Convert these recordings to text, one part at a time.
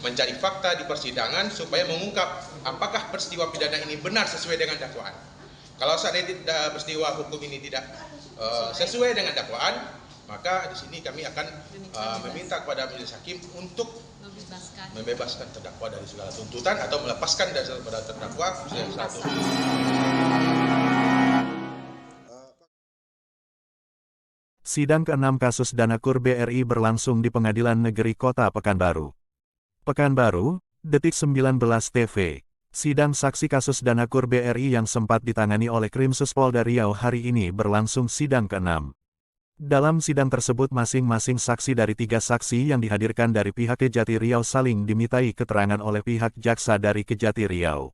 mencari fakta di persidangan supaya mengungkap apakah peristiwa pidana ini benar sesuai dengan dakwaan. Kalau seandainya peristiwa hukum ini tidak sesuai dengan dakwaan, maka di sini kami akan meminta kepada majelis hakim untuk membebaskan terdakwa dari segala tuntutan atau melepaskan daripada terdakwa satu. Sidang ke-6 kasus Danakur BRI berlangsung di Pengadilan Negeri Kota Pekanbaru. Pekanbaru, Detik 19 TV. Sidang saksi kasus Danakur BRI yang sempat ditangani oleh Krimsus Polda Riau hari ini berlangsung sidang ke-6. Dalam sidang tersebut masing-masing saksi dari 3 saksi yang dihadirkan dari pihak Kejati Riau saling dimintai keterangan oleh pihak jaksa dari Kejati Riau.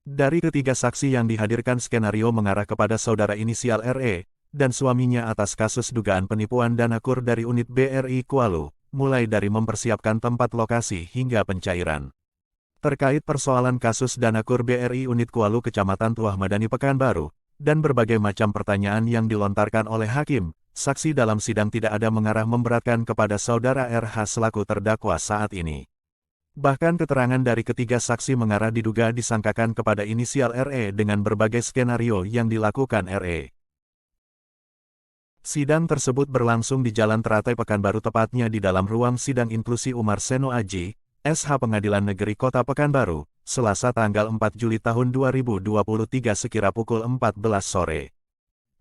Dari ketiga saksi yang dihadirkan skenario mengarah kepada saudara inisial RE dan suaminya atas kasus dugaan penipuan Danakur dari unit BRI Kualu, mulai dari mempersiapkan tempat lokasi hingga pencairan. Terkait persoalan kasus Danakur BRI unit Kualu Kecamatan Tuah Madani Pekanbaru, dan berbagai macam pertanyaan yang dilontarkan oleh hakim, saksi dalam sidang tidak ada mengarah memberatkan kepada saudara RH selaku terdakwa saat ini. Bahkan keterangan dari ketiga saksi mengarah diduga disangkakan kepada inisial RE dengan berbagai skenario yang dilakukan RE. Sidang tersebut berlangsung di Jalan Teratai Pekanbaru tepatnya di dalam ruang sidang inklusi Umar Seno Aji, SH Pengadilan Negeri Kota Pekanbaru, Selasa tanggal 4 Juli tahun 2023 sekira pukul 14 sore.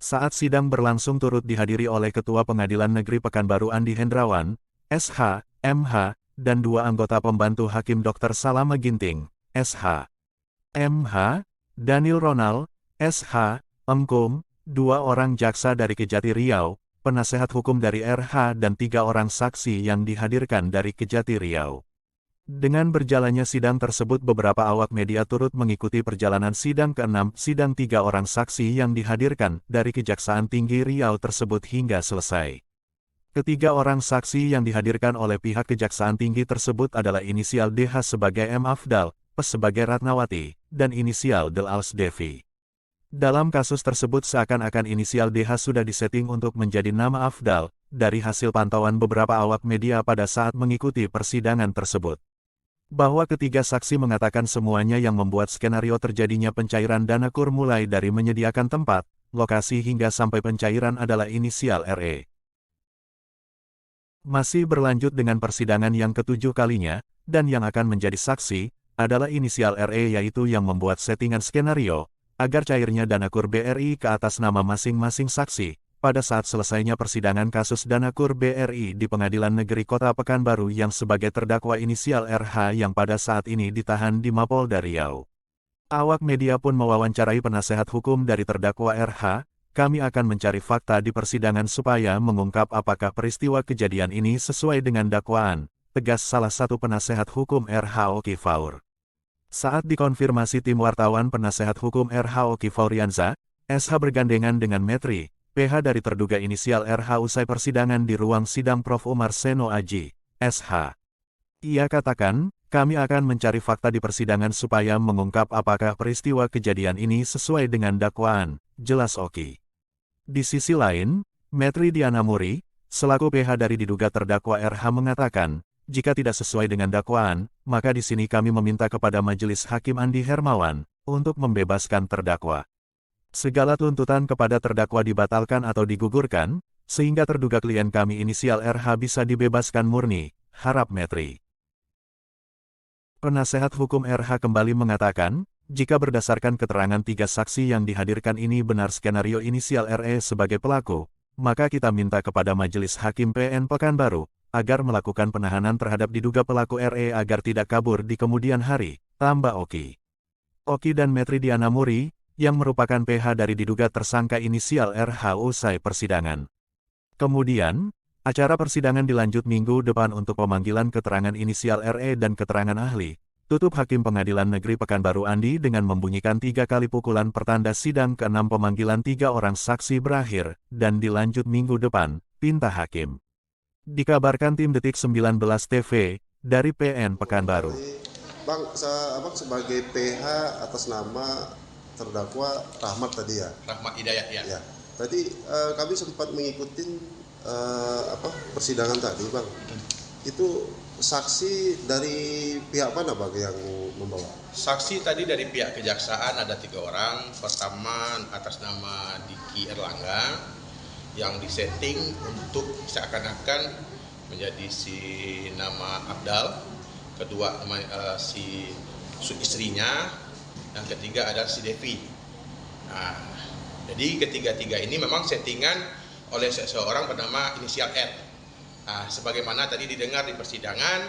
Saat sidang berlangsung turut dihadiri oleh Ketua Pengadilan Negeri Pekanbaru Andi Hendrawan, SH, MH, dan 2 anggota pembantu Hakim Dr. Salama Ginting, SH, MH, Daniel Ronald, SH, Emkum, 2 orang jaksa dari Kejati Riau, penasehat hukum dari RH dan 3 orang saksi yang dihadirkan dari Kejati Riau. Dengan berjalannya sidang tersebut beberapa awak media turut mengikuti perjalanan sidang ke-6 sidang 3 orang saksi yang dihadirkan dari Kejaksaan Tinggi Riau tersebut hingga selesai. Ketiga orang saksi yang dihadirkan oleh pihak Kejaksaan Tinggi tersebut adalah inisial DH sebagai M. Afdal, P sebagai Ratnawati, dan inisial Del Als Devi. Dalam kasus tersebut seakan-akan inisial DH sudah disetting untuk menjadi nama Afdal, dari hasil pantauan beberapa awak media pada saat mengikuti persidangan tersebut. Bahwa ketiga saksi mengatakan semuanya yang membuat skenario terjadinya pencairan Danakur mulai dari menyediakan tempat, lokasi hingga sampai pencairan adalah inisial RE. Masih berlanjut dengan persidangan yang ke-7 kalinya, dan yang akan menjadi saksi, adalah inisial RE yaitu yang membuat settingan skenario, agar cairnya Danakur BRI ke atas nama masing-masing saksi, pada saat selesainya persidangan kasus Danakur BRI di Pengadilan Negeri Kota Pekanbaru yang sebagai terdakwa inisial RH yang pada saat ini ditahan di Mapolda Riau. Awak media pun mewawancarai penasehat hukum dari terdakwa RH, kami akan mencari fakta di persidangan supaya mengungkap apakah peristiwa kejadian ini sesuai dengan dakwaan, tegas salah satu penasehat hukum RH Oki Faur. Saat dikonfirmasi tim wartawan penasehat hukum RH Oki Faurianza, SH bergandengan dengan Metri, PH dari terduga inisial RH usai persidangan di ruang sidang Prof. Umar Seno Aji, SH. Ia katakan, kami akan mencari fakta di persidangan supaya mengungkap apakah peristiwa kejadian ini sesuai dengan dakwaan, jelas Oki. Di sisi lain, Metri Dianamuri, selaku PH dari diduga terdakwa RH mengatakan, jika tidak sesuai dengan dakwaan, maka di sini kami meminta kepada Majelis Hakim Andi Hermawan untuk membebaskan terdakwa. Segala tuntutan kepada terdakwa dibatalkan atau digugurkan, sehingga terduga klien kami inisial RH bisa dibebaskan murni, harap Metri. Penasehat hukum RH kembali mengatakan, jika berdasarkan keterangan 3 saksi yang dihadirkan ini benar skenario inisial RE sebagai pelaku, maka kita minta kepada Majelis Hakim PN Pekanbaru, agar melakukan penahanan terhadap diduga pelaku RE agar tidak kabur di kemudian hari, tambah Oki. Oki dan Metri Dianamuri, yang merupakan PH dari diduga tersangka inisial RH usai persidangan. Kemudian, acara persidangan dilanjut minggu depan untuk pemanggilan keterangan inisial RE dan keterangan ahli. Tutup Hakim Pengadilan Negeri Pekanbaru Andi dengan membunyikan 3 kali pukulan pertanda sidang ke-6 pemanggilan 3 orang saksi berakhir, dan dilanjut minggu depan, pinta Hakim. Dikabarkan tim Detik 19 TV, dari PN Pekanbaru. Bang, sebagai PH atas nama terdakwa Rahmat tadi ya? Rahmat Hidayat ya. Ya. Tadi kami sempat mengikuti persidangan tadi Bang. Itu saksi dari pihak mana Bang yang membawa? Saksi tadi dari pihak kejaksaan ada 3 orang. Pertama atas nama Diki Erlangga yang disetting untuk seakan-akan menjadi si nama Abdal. Kedua si istrinya. Yang ketiga adalah si Devi. Nah, jadi ketiga-tiga ini memang settingan oleh seseorang bernama inisial R. Nah, sebagaimana tadi didengar di persidangan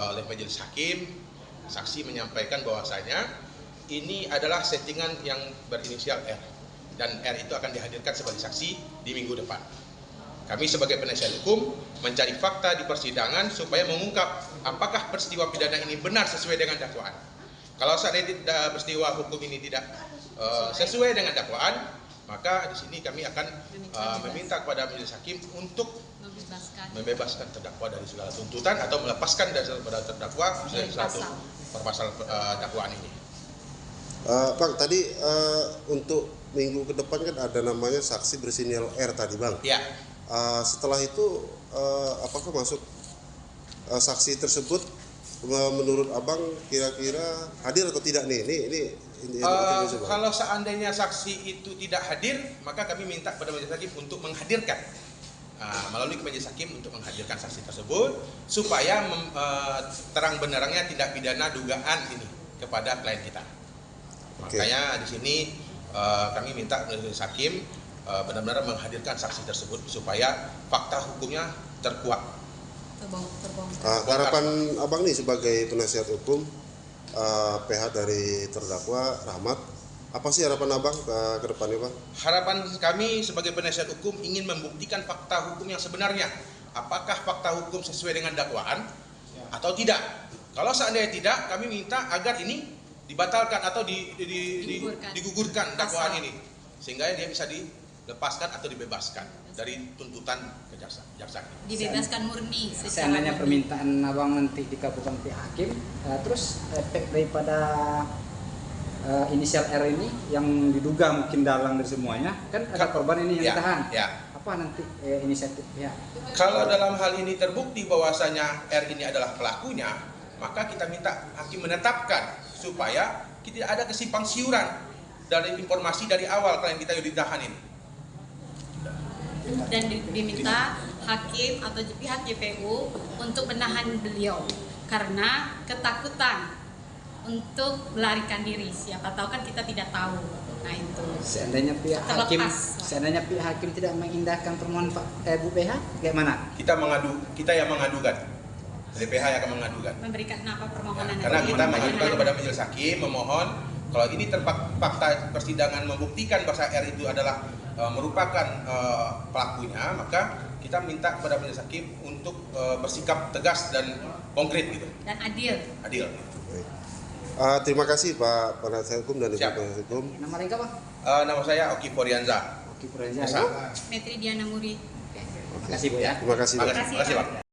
oleh majelis hakim, saksi menyampaikan bahwasanya ini adalah settingan yang berinisial R dan R itu akan dihadirkan sebagai saksi di minggu depan. Kami sebagai penasihat hukum mencari fakta di persidangan supaya mengungkap apakah peristiwa pidana ini benar sesuai dengan dakwaan. Kalau seandainya peristiwa hukum ini tidak sesuai dengan dakwaan, maka di sini kami akan meminta kepada majelis hakim untuk membebaskan terdakwa dari segala tuntutan atau melepaskan dari terdakwa dari satu permasalahan dakwaan ini. Bang, tadi untuk minggu ke depan kan ada namanya saksi bersinil R tadi Bang. Ya. Setelah itu apakah masuk saksi tersebut menurut Abang kira-kira hadir atau tidak nih? Ini kalau seandainya saksi itu tidak hadir, maka kami minta kepada majelis hakim untuk menghadirkan melalui majelis hakim untuk menghadirkan saksi tersebut supaya terang benderangnya tindak pidana dugaan ini kepada klien kita. Makanya di sini kami minta majelis hakim benar-benar menghadirkan saksi tersebut supaya fakta hukumnya terkuat. Harapan Abang nih sebagai penasihat hukum PH dari terdakwa Rahmat, apa sih harapan Abang ke depannya Bang? Harapan kami sebagai penasihat hukum ingin membuktikan fakta hukum yang sebenarnya. Apakah fakta hukum sesuai dengan dakwaan atau tidak? Kalau seandainya tidak, kami minta agar ini dibatalkan atau digugurkan dakwaan ini sehingga dia bisa dilepaskan atau dibebaskan dari tuntutan jaksa. Dibebaskan murni. Seandainya permintaan Abang nanti dikabulkan pihak hakim, terus efek daripada inisial R ini yang diduga mungkin dalang dari semuanya, kan ada korban ini yang ditahan. Ya. Apa nanti inisiatif pihak? Kalau dalam hal ini terbukti bahwasanya R ini adalah pelakunya, maka kita minta hakim menetapkan supaya tidak ada kesimpang siuran dari informasi dari awal klien kita yang ditahan ini. Dan diminta hakim atau pihak JPU untuk menahan beliau karena ketakutan untuk melarikan diri. Siapa tahu kan kita tidak tahu. Nah itu. Seandainya pihak hakim tidak mengindahkan permohonan Bu PH, bagaimana? Kita yang mengadukan. Dari PH yang akan mengadukan. Memberikan apa permohonan? Karena kita mengadukan kepada majelis hakim memohon kalau ini fakta persidangan membuktikan bahwa R itu adalah merupakan pelakunya, maka kita minta kepada majelis hakim untuk bersikap tegas dan konkret gitu. Dan adil. Adil. Terima kasih Pak penasihat hukum dan Ibu penasihat hukum. Nama lengkap Pak? Nama saya Oki Forianza. Oki Forianza. Metri Diana Muri. Terima kasih Bu ya. Terima kasih Pak. Terima kasih Pak.